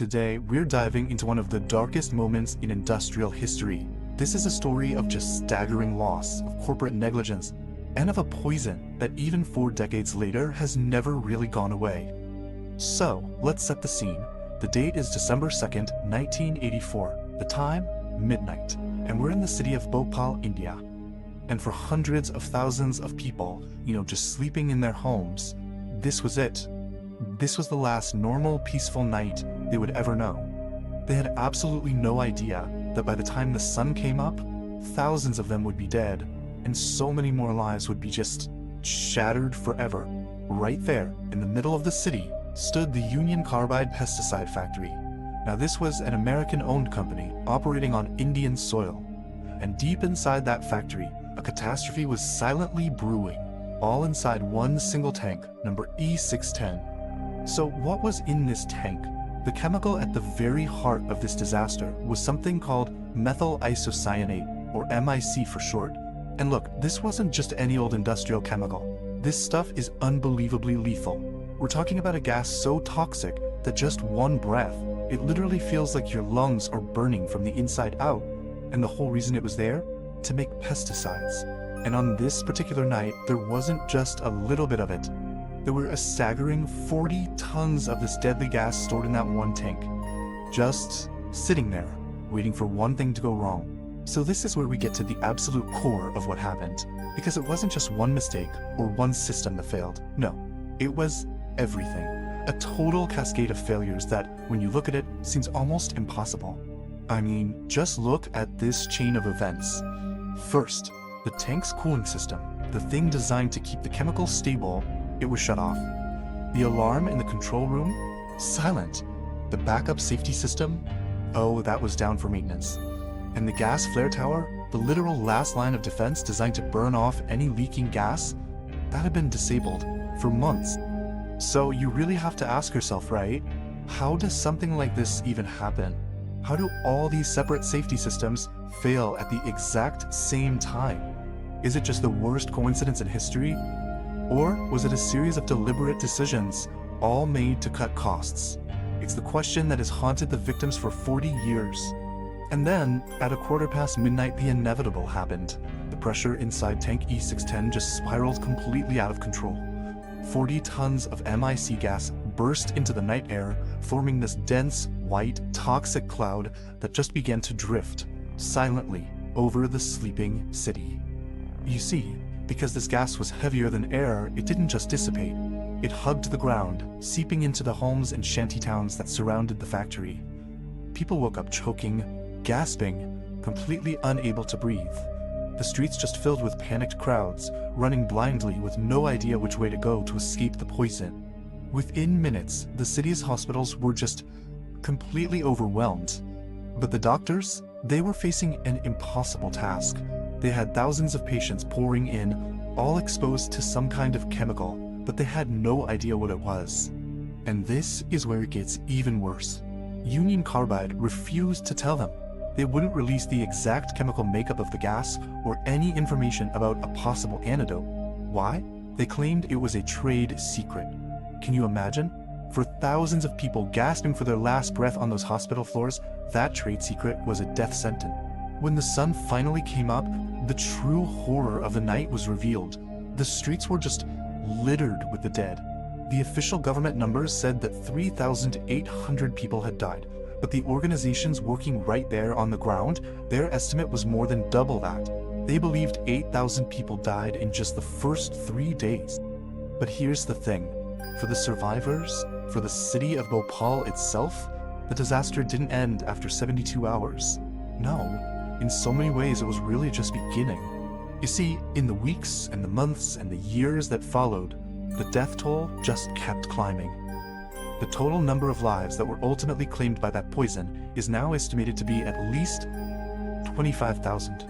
Today, we're diving into one of the darkest moments in industrial history. This is a story of just staggering loss, of corporate negligence, and of a poison that even 4 decades later has never really gone away. So, let's set the scene. The date is December 2nd, 1984. The time, midnight. And we're in the city of Bhopal, India. And for hundreds of thousands of people, just sleeping in their homes, this was it. This was the last normal, peaceful night they would ever know. They had absolutely no idea that by the time the sun came up, thousands of them would be dead, and so many more lives would be just shattered forever. Right there, in the middle of the city, stood the Union Carbide pesticide factory. Now this was an American-owned company operating on Indian soil. And deep inside that factory, a catastrophe was silently brewing, all inside one single tank, number E610. So what was in this tank? The chemical at the very heart of this disaster was something called methyl isocyanate, or MIC for short. And look, this wasn't just any old industrial chemical. This stuff is unbelievably lethal. We're talking about a gas so toxic that just one breath, it literally feels like your lungs are burning from the inside out. And the whole reason it was there? To make pesticides. And on this particular night, there wasn't just a little bit of it. There were a staggering 40 tons of this deadly gas stored in that one tank, just sitting there, waiting for one thing to go wrong. So this is where we get to the absolute core of what happened, because it wasn't just one mistake or one system that failed. No, it was everything. A total cascade of failures that, when you look at it, seems almost impossible. I mean, just look at this chain of events. First, the tank's cooling system, the thing designed to keep the chemicals stable, it was shut off. The alarm in the control room? Silent. The backup safety system? Oh, that was down for maintenance. And the gas flare tower, the literal last line of defense designed to burn off any leaking gas? That had been disabled for months. So you really have to ask yourself, right? How does something like this even happen? How do all these separate safety systems fail at the exact same time? Is it just the worst coincidence in history? Or was it a series of deliberate decisions, all made to cut costs? It's the question that has haunted the victims for 40 years. And then, at 1:15 midnight, the inevitable happened. The pressure inside Tank E610 just spiraled completely out of control. 40 tons of MIC gas burst into the night air, forming this dense, white, toxic cloud that just began to drift, silently, over the sleeping city. You see, because this gas was heavier than air, it didn't just dissipate. It hugged the ground, seeping into the homes and shantytowns that surrounded the factory. People woke up choking, gasping, completely unable to breathe. The streets just filled with panicked crowds, running blindly with no idea which way to go to escape the poison. Within minutes, the city's hospitals were just completely overwhelmed. But the doctors, they were facing an impossible task. They had thousands of patients pouring in, all exposed to some kind of chemical, but they had no idea what it was. And this is where it gets even worse. Union Carbide refused to tell them. They wouldn't release the exact chemical makeup of the gas or any information about a possible antidote. Why? They claimed it was a trade secret. Can you imagine? For thousands of people gasping for their last breath on those hospital floors, that trade secret was a death sentence. When the sun finally came up, the true horror of the night was revealed. The streets were just littered with the dead. The official government numbers said that 3,800 people had died, but the organizations working right there on the ground, their estimate was more than double that. They believed 8,000 people died in just the first 3 days. But here's the thing. For the survivors, for the city of Bhopal itself, the disaster didn't end after 72 hours. No. In so many ways, it was really just beginning. You see, in the weeks and the months and the years that followed, the death toll just kept climbing. The total number of lives that were ultimately claimed by that poison is now estimated to be at least 25,000.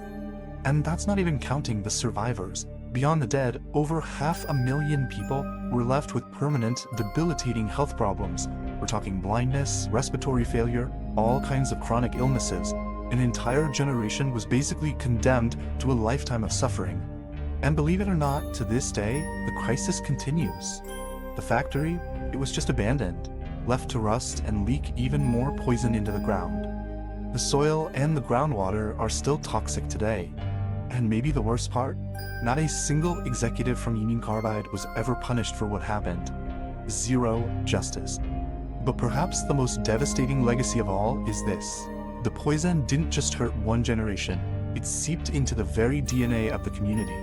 And that's not even counting the survivors. Beyond the dead, over 500,000 people were left with permanent, debilitating health problems. We're talking blindness, respiratory failure, all kinds of chronic illnesses. An entire generation was basically condemned to a lifetime of suffering. And believe it or not, to this day, the crisis continues. The factory, it was just abandoned. left to rust and leak even more poison into the ground. The soil and the groundwater are still toxic today. And maybe the worst part? Not a single executive from Union Carbide was ever punished for what happened. Zero justice. But perhaps the most devastating legacy of all is this. The poison didn't just hurt one generation, it seeped into the very DNA of the community.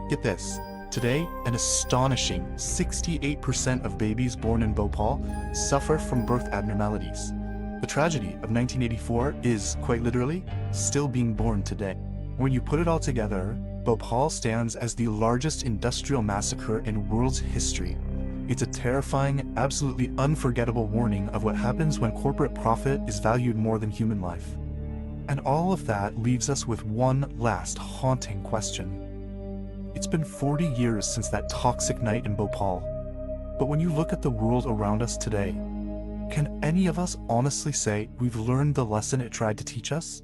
Get this, today, an astonishing 68% of babies born in Bhopal suffer from birth abnormalities. The tragedy of 1984 is, quite literally, still being born today. When you put it all together, Bhopal stands as the largest industrial massacre in world's history. It's a terrifying, absolutely unforgettable warning of what happens when corporate profit is valued more than human life. And all of that leaves us with one last haunting question. It's been 40 years since that toxic night in Bhopal. But when you look at the world around us today, can any of us honestly say we've learned the lesson it tried to teach us?